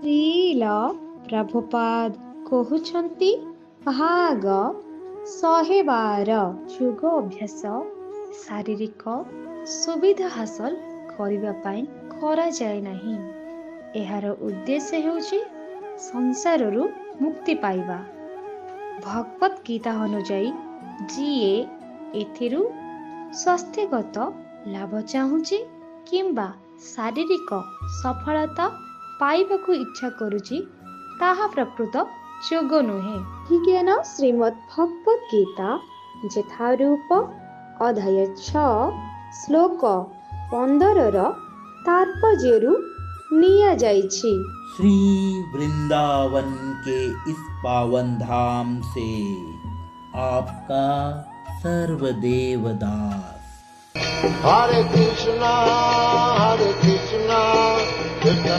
ଶ୍ରୀଲ ପ୍ରଭୁପାଦ କହୁଛନ୍ତି ଭାଗ 112 ଯୋଗ ଅଭ୍ୟାସ ଶାରୀରିକ ସୁବିଧା ହାସଲ କରିବା ପାଇଁ କରାଯାଏ ନାହିଁ। ଏହାର ଉଦ୍ଦେଶ୍ୟ ହେଉଛି ସଂସାରରୁ ମୁକ୍ତି ପାଇବା। ଭଗବତ ଗୀତା ଅନୁଯାୟୀ ଯିଏ ଏଥିରୁ ସ୍ୱାସ୍ଥ୍ୟଗତ ଲାଭ ଚାହୁଁଛି କିମ୍ବା ଶାରୀରିକ ସଫଳତା ପାଇବାକୁ ଇଚ୍ଛା କରୁଛି ତାହା ପ୍ରକୃତ ଯୋଗ ନୁହେଁ। ଜ୍ଞାନ ଶ୍ରୀମଦ୍ ଭଗବତ ଗୀତା ଯଥାରୂପ ଅଧ୍ୟାୟ 6 ଶ୍ଲୋକ 15ର ତାତ୍ପର୍ଯ୍ୟରୁ ନିଆଯାଇଛି। श्री वृंदावन के इस पावन धाम से आपका सर्वदेव दास। Hare Krishna, Krishna Krishna